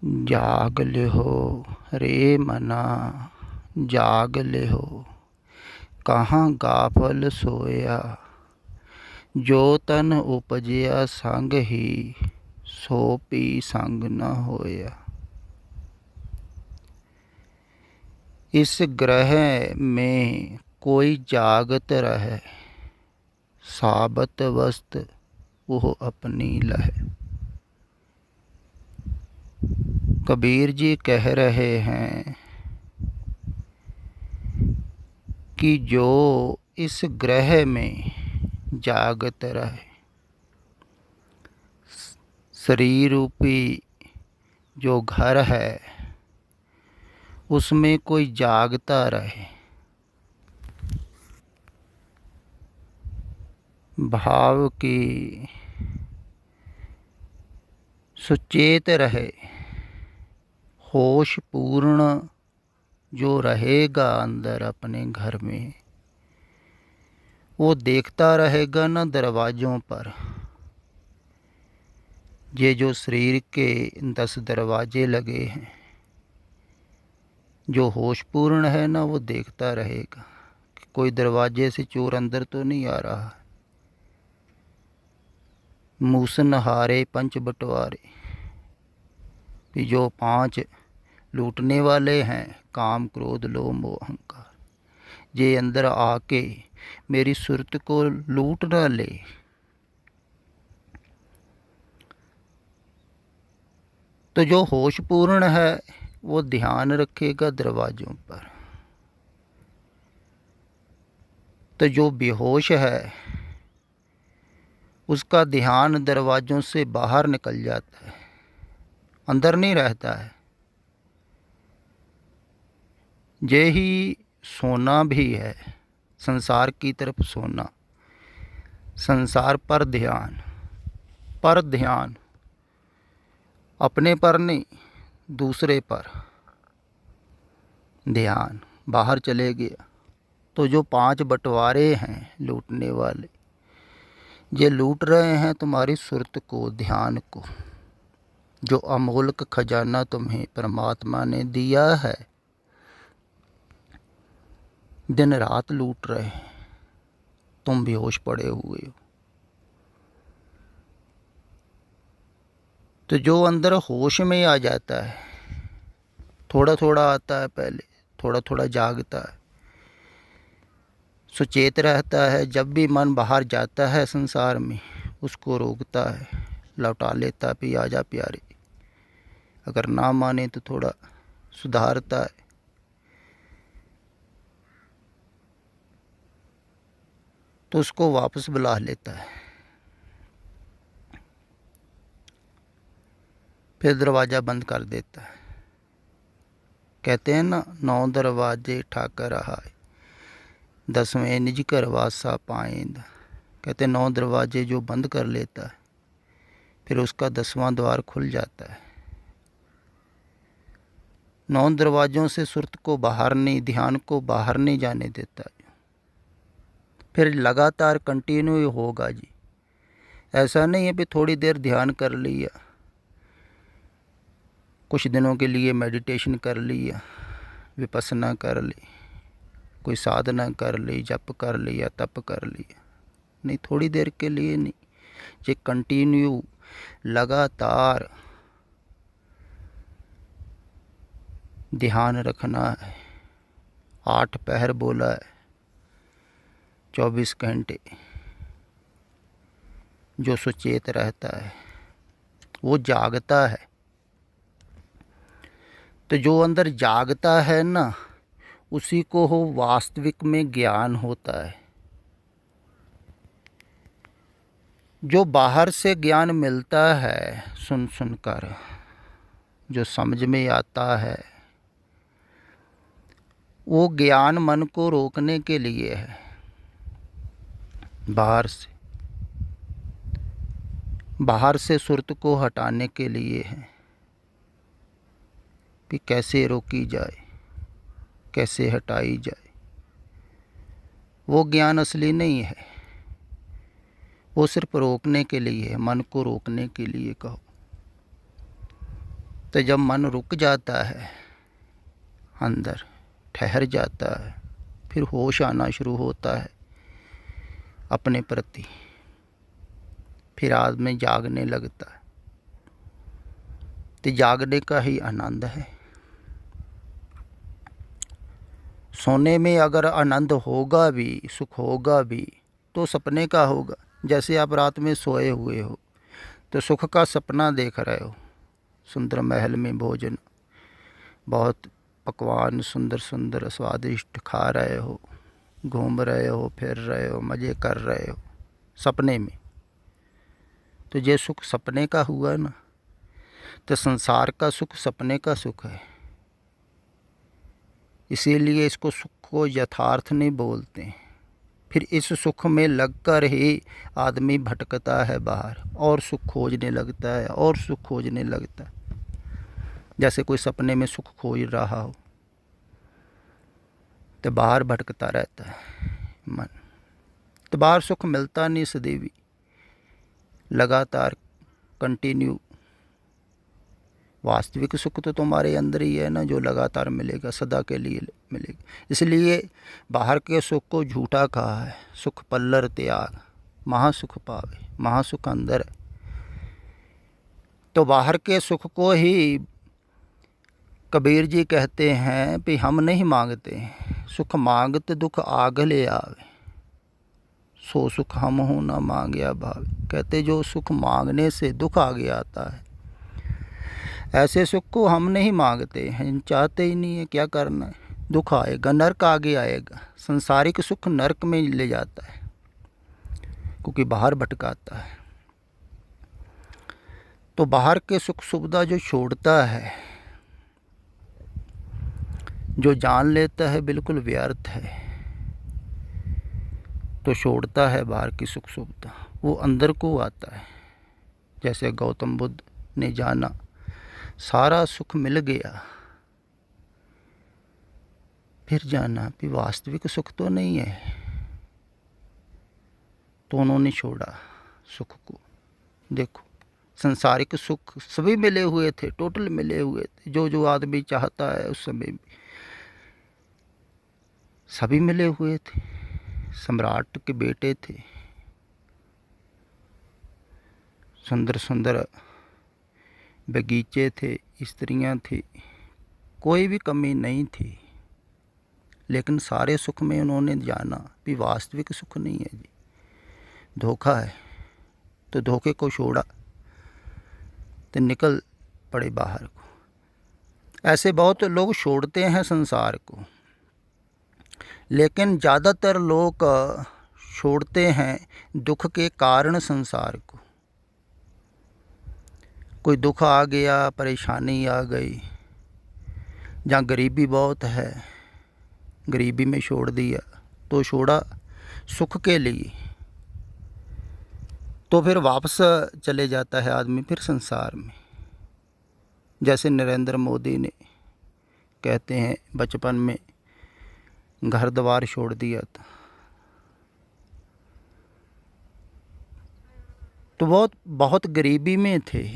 जाग ले हो रे मना, जाग ले हो, कहाँ गाफल सोया। जो तन उपजया संग ही, सो पी संग न होया। इस ग्रह में कोई जागत रहे, साबत वस्त वो अपनी लह। कबीर जी कह रहे हैं कि जो इस ग्रह में जागत रहे, शरीर रूपी जो घर है उसमें कोई जागता रहे, भाव की सुचेत रहे, होश पूर्ण जो रहेगा अंदर अपने घर में, वो देखता रहेगा ना दरवाज़ों पर। ये जो शरीर के 10 दरवाजे लगे हैं, जो होशपूर्ण है ना वो देखता रहेगा कि कोई दरवाजे से चोर अंदर तो नहीं आ रहा है। मूसनहारे पंच बंटवारे, कि जो 5 लूटने वाले हैं, काम क्रोध लोभ मोह अहंकार, ये अंदर आके मेरी सुरत को लूट ना ले। तो जो होशपूर्ण है वो ध्यान रखेगा दरवाज़ों पर। तो जो बेहोश है उसका ध्यान दरवाज़ों से बाहर निकल जाता है, अंदर नहीं रहता है। यही सोना भी है, संसार की तरफ सोना, संसार पर ध्यान। पर ध्यान अपने पर नहीं, दूसरे पर ध्यान। बाहर चले गया तो जो 5 बंटवारे हैं लूटने वाले, ये लूट रहे हैं तुम्हारी सुरत को, ध्यान को। जो अमोलक खजाना तुम्हें परमात्मा ने दिया है, दिन रात लूट रहे हैं, तुम बेहोश पड़े हुए हो। तो जो अंदर होश में आ जाता है, थोड़ा थोड़ा आता है पहले, थोड़ा थोड़ा जागता है, सुचेत रहता है। जब भी मन बाहर जाता है संसार में, उसको रोकता है, लौटा लेता है, भी आजा प्यारे। अगर ना माने तो थोड़ा सुधारता है। तो उसको वापस बुला लेता है। फिर दरवाज़ा बंद कर देता है। कहते हैं ना, 9 दरवाजे ठाकर आए, 10वें निज कर वासा पाएंद। कहते 9 दरवाजे जो बंद कर लेता है, फिर उसका 10वां द्वार खुल जाता है। 9 दरवाज़ों से सुरत को बाहर नहीं, ध्यान को बाहर नहीं जाने देता। फिर लगातार कंटिन्यू होगा जी। ऐसा नहीं है कि थोड़ी देर ध्यान कर लिया, कुछ दिनों के लिए मेडिटेशन कर लिया, विपස්සना कर ली, कोई साधना कर ली, जप कर लिया, तप कर लिया, नहीं, थोड़ी देर के लिए नहीं। ये कंटिन्यू लगातार ध्यान रखना है। 8 पहर बोला है, 24 घंटे जो सुचेत रहता है वो जागता है। तो जो अंदर जागता है ना, उसी को हो वास्तविक में ज्ञान होता है। जो बाहर से ज्ञान मिलता है सुन सुनकर, जो समझ में आता है, वो ज्ञान मन को रोकने के लिए है, बाहर से सुरत को हटाने के लिए है कि कैसे रोकी जाए, कैसे हटाई जाए। वो ज्ञान असली नहीं है, वो सिर्फ रोकने के लिए है, मन को रोकने के लिए कहो। तो जब मन रुक जाता है, अंदर ठहर जाता है, फिर होश आना शुरू होता है अपने प्रति, फिर आदमी जागने लगता है। तो जागने का ही आनंद है। सोने में अगर आनंद होगा भी, सुख होगा भी, तो सपने का होगा। जैसे आप रात में सोए हुए हो तो सुख का सपना देख रहे हो, सुंदर महल में भोजन, बहुत पकवान सुंदर सुंदर स्वादिष्ट खा रहे हो, घूम रहे हो, फिर रहे हो, मज़े कर रहे हो सपने में। तो ये सुख सपने का हुआ ना। तो संसार का सुख सपने का सुख है, इसीलिए इसको सुख को यथार्थ नहीं बोलते। फिर इस सुख में लगकर ही आदमी भटकता है बाहर, और सुख खोजने लगता है, और सुख खोजने लगता है। जैसे कोई सपने में सुख खोज रहा हो तो बाहर भटकता रहता है मन। तो बाहर सुख मिलता नहीं सदैवी, लगातार कंटिन्यू। वास्तविक सुख तो तुम्हारे अंदर ही है ना, जो लगातार मिलेगा, सदा के लिए मिलेगा। इसलिए बाहर के सुख को झूठा कहा है। सुख पल्लर त्याग महासुख पावे, महासुख अंदर है। तो बाहर के सुख को ही कबीर जी कहते हैं कि हम नहीं मांगते, सुख मांगत दुख आग ले आवे, सो सुख हम हो ना मांगया भावे। कहते जो सुख मांगने से दुख आगे आता है, ऐसे सुख को हम नहीं मांगते हैं, चाहते ही नहीं है। क्या करना है, दुख आएगा, नरक आगे आएगा। संसारिक सुख नरक में ले जाता है, क्योंकि बाहर भटकाता है। तो बाहर के सुख सुविधा जो छोड़ता है, जो जान लेता है बिल्कुल व्यर्थ है, तो छोड़ता है बाहर की सुख सुविधा, वो अंदर को आता है। जैसे गौतम बुद्ध ने जाना सारा सुख मिल गया, फिर जाना कि वास्तविक सुख तो नहीं है, तो उन्होंने छोड़ा सुख को। देखो संसारिक सुख सभी मिले हुए थे, टोटल मिले हुए थे, जो जो आदमी चाहता है उस समय भी सभी मिले हुए थे। सम्राट के बेटे थे, सुंदर सुंदर बगीचे थे, स्त्रियां थी, कोई भी कमी नहीं थी। लेकिन सारे सुख में उन्होंने जाना कि वास्तविक सुख नहीं है जी, धोखा है। तो धोखे को छोड़ा तो निकल पड़े बाहर को। ऐसे बहुत लोग छोड़ते हैं संसार को, लेकिन ज़्यादातर लोग छोड़ते हैं दुख के कारण संसार को। कोई दुख आ गया, परेशानी आ गई, जहाँ गरीबी बहुत है, गरीबी में छोड़ दिया, तो छोड़ा सुख के लिए। तो फिर वापस चले जाता है आदमी फिर संसार में। जैसे नरेंद्र मोदी ने, कहते हैं बचपन में घर द्वार छोड़ दिया था, तो बहुत गरीबी में थे,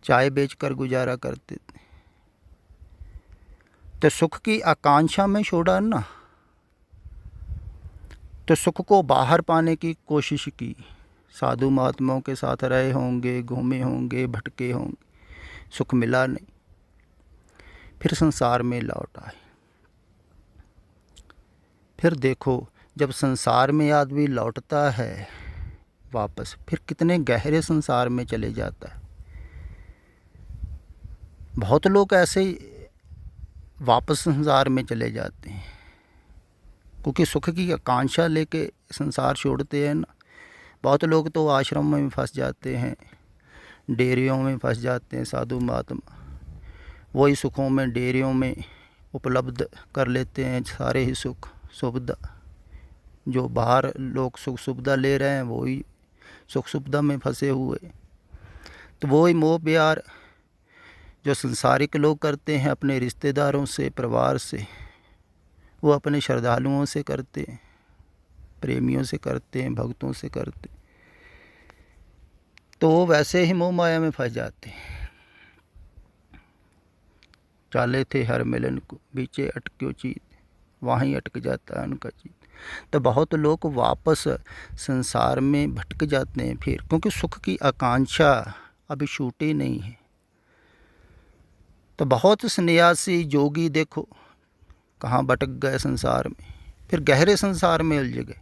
चाय बेचकर गुजारा करते थे। तो सुख की आकांक्षा में छोड़ा ना, तो सुख को बाहर पाने की कोशिश की। साधु महात्माओं के साथ रहे होंगे, घूमे होंगे, भटके होंगे, सुख मिला नहीं, फिर संसार में लौट आए। फिर देखो जब संसार में आदमी लौटता है वापस, फिर कितने गहरे संसार में चले जाता है। बहुत लोग ऐसे ही वापस संसार में चले जाते हैं, क्योंकि सुख की आकांक्षा लेके संसार छोड़ते हैं ना। बहुत लोग तो आश्रम में फंस जाते हैं, डेरियों में फंस जाते हैं। साधु महात्मा वही सुखों में, डेरियों में उपलब्ध कर लेते हैं सारे ही सुख सुविधा। जो बाहर लोग सुख सुविधा ले रहे हैं, वही सुख सुविधा में फंसे हुए। तो वही मोह प्यार जो संसारिक लोग करते हैं अपने रिश्तेदारों से, परिवार से, वो अपने श्रद्धालुओं से करते हैं, प्रेमियों से करते हैं, भक्तों से करते। तो वो वैसे ही मोह माया में फंस जाते हैं। चाले थे हर मिलन को, बीचे अटक्यो चीत, वहीं अटक जाता है उनका चीत। तो बहुत लोग वापस संसार में भटक जाते हैं फिर, क्योंकि सुख की आकांक्षा अभी छूटी नहीं है। तो बहुत सन्यासी जोगी देखो कहाँ भटक गए संसार में, फिर गहरे संसार में उलझ गए।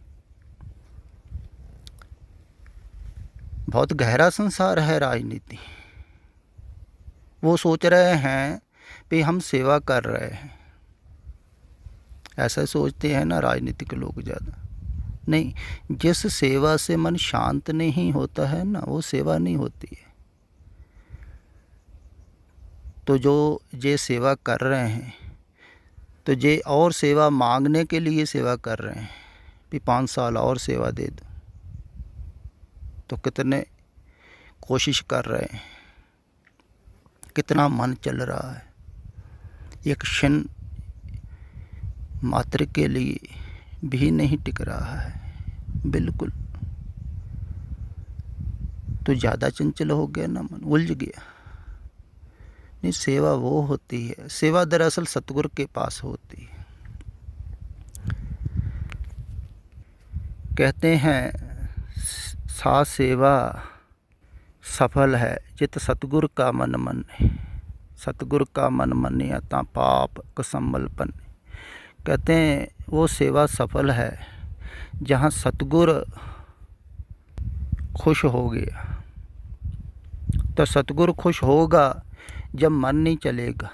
बहुत गहरा संसार है राजनीति। वो सोच रहे हैं कि हम सेवा कर रहे हैं, ऐसा सोचते हैं ना राजनीतिक लोग ज़्यादा। नहीं, जिस सेवा से मन शांत नहीं होता है ना, वो सेवा नहीं होती है। तो जो ये सेवा कर रहे हैं, तो ये और सेवा मांगने के लिए सेवा कर रहे हैं कि 5 साल और सेवा दे दो। तो कितने कोशिश कर रहे हैं, कितना मन चल रहा है, एक क्षण मात्र के लिए भी नहीं टिक रहा है बिल्कुल। तो ज़्यादा चंचल हो गया ना, मन उलझ गया। नहीं, सेवा वो होती है, सेवा दरअसल सतगुरु के पास होती है। कहते हैं सा सेवा सफल है जित सतगुरु का मन मन, सतगुरु का मन मनिया ता पाप कसम्बलपन। कहते हैं वो सेवा सफल है जहाँ सतगुरु खुश हो गया। तो सतगुरु खुश होगा जब मन नहीं चलेगा।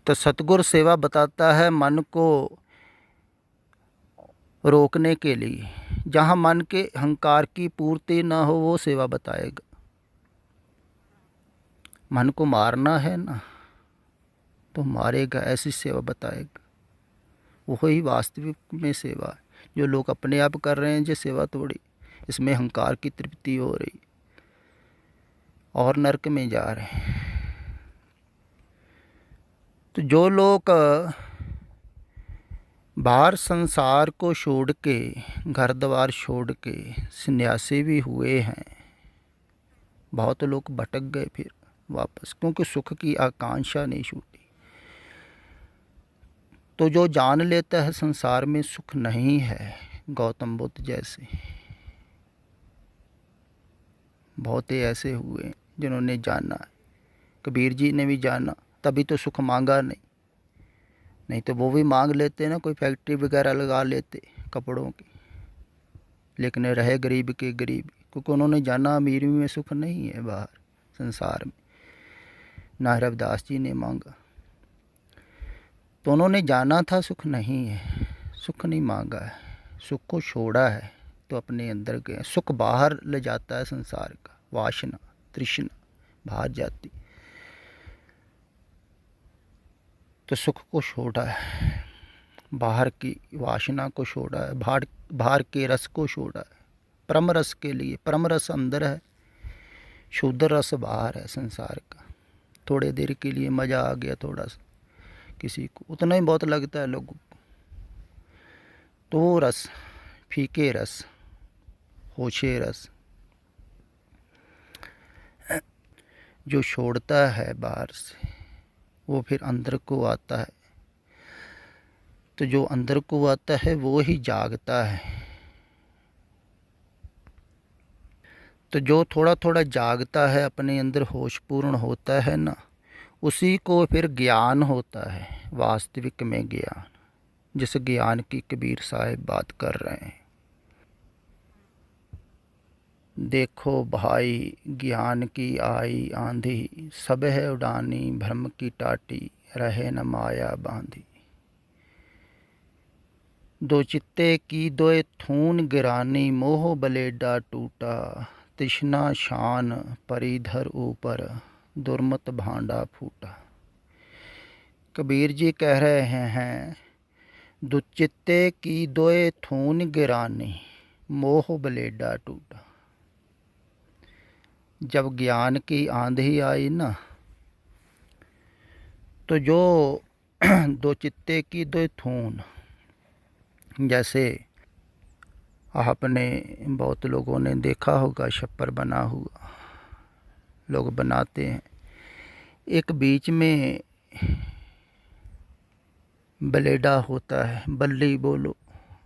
तो सतगुरु सेवा बताता है मन को रोकने के लिए। जहाँ मन के अहंकार की पूर्ति ना हो वो सेवा बताएगा। मन को मारना है ना, तो मारेगा, ऐसी सेवा बताएगा। वही वास्तविक में सेवा है। जो लोग अपने आप कर रहे हैं ये सेवा थोड़ी, इसमें अहंकार की तृप्ति हो रही और नरक में जा रहे हैं। तो जो लोग बाहर संसार को छोड़ के, घर द्वार छोड़ के सन्यासी भी हुए हैं, बहुत लोग भटक गए फिर वापस, क्योंकि सुख की आकांक्षा नहीं छूटी। तो जो जान लेता है संसार में सुख नहीं है, गौतम बुद्ध जैसे बहुत ही ऐसे हुए जिन्होंने जाना। कबीर जी ने भी जाना, तभी तो सुख मांगा नहीं तो वो भी मांग लेते ना, कोई फैक्ट्री वगैरह लगा लेते कपड़ों की, लेकिन रहे गरीब के गरीब, क्योंकि उन्होंने जाना अमीरी में सुख नहीं है बाहर संसार में। ना रविदास जी ने मांगा, तो उन्होंने जाना था सुख नहीं है, सुख नहीं मांगा है, सुख को छोड़ा है तो अपने अंदर गए। सुख बाहर ले जाता है संसार का, वासना तृष्णा बाहर जाती, तो सुख को छोड़ा है, बाहर की वासना को छोड़ा है, बाहर के रस को छोड़ा है, परम रस के लिए। परम रस अंदर है, शुद्ध रस बाहर है संसार का। थोड़े देर के लिए मज़ा आ गया थोड़ा सा, किसी को उतना ही बहुत लगता है लोगों को, तो वो रस फीके रस, होशे रस जो छोड़ता है बाहर से, वो फिर अंदर को आता है। तो जो अंदर को आता है वो ही जागता है। तो जो थोड़ा थोड़ा जागता है, अपने अंदर होश पूर्ण होता है ना, उसी को फिर ज्ञान होता है, वास्तविक में ज्ञान, जिस ज्ञान की कबीर साहिब बात कर रहे हैं। देखो भाई ज्ञान की आई आंधी, सब है उड़ानी भ्रम की टाटी, रहे न माया बांधी। दो चित्ते की दोए थून गिरानी, मोह बलेडा टूटा, तृष्णा शान परिधर ऊपर, दुर्मत भांडा फूटा। कबीर जी कह रहे हैं दो चित्ते की दोए थून गिरानी, मोह बलेडा टूटा। जब ज्ञान की आंधी आई ना, तो जो दो चित्ते की दो थून, जैसे आपने बहुत लोगों ने देखा होगा छप्पर बना हुआ, लोग बनाते हैं। एक बीच में ब्लेडा होता है, बल्ली बोलो,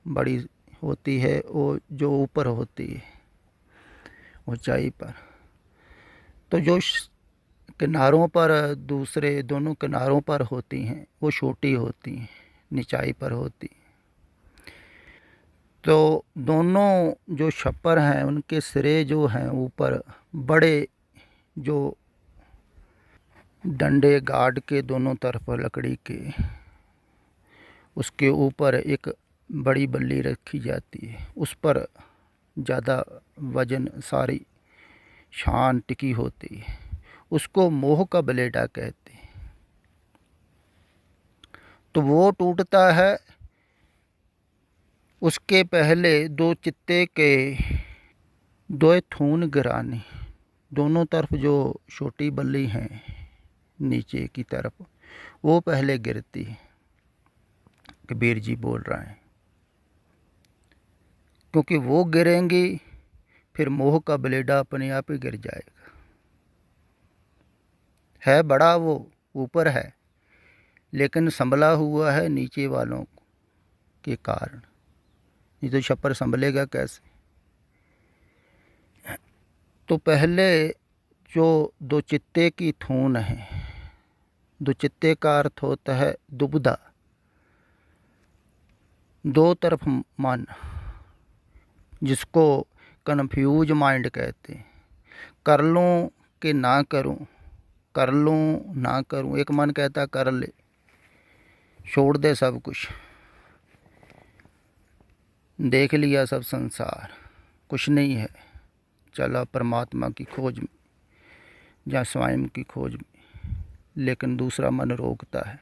बड़ी होती है वो, जो ऊपर होती है ऊंचाई पर। तो जो किनारों पर, दूसरे दोनों किनारों पर होती हैं, वो छोटी होती हैं, निचाई पर होती। तो दोनों जो छप्पर हैं उनके सिरे जो हैं ऊपर बड़े, जो डंडे गार्ड के दोनों तरफ लकड़ी के, उसके ऊपर एक बड़ी बल्ली रखी जाती है, उस पर ज़्यादा वजन सारी शान टिकी होती है। उसको मोह का ब्लेडा कहते हैं। तो वो टूटता है, उसके पहले दो चित्ते के दो थून गिराने, दोनों तरफ जो छोटी बल्ली हैं नीचे की तरफ, वो पहले गिरती है। कबीर जी बोल रहे हैं, क्योंकि वो गिरेंगी फिर मोह का ब्लेडा अपने आप ही गिर जाएगा। है बड़ा वो, ऊपर है, लेकिन संभला हुआ है नीचे वालों के कारण। नहीं तो छप्पर संभलेगा कैसे। तो पहले जो दो चित्ते की थून है, दो चित्ते का अर्थ होता है दुबदा, दो तरफ मन, जिसको कन्फ्यूज माइंड कहते हैं। कर लूँ कि ना करूँ, कर लूँ ना करूँ। एक मन कहता कर ले, छोड़ दे सब कुछ, देख लिया सब संसार, कुछ नहीं है, चला परमात्मा की खोज में या स्वयं की खोज में। लेकिन दूसरा मन रोकता है,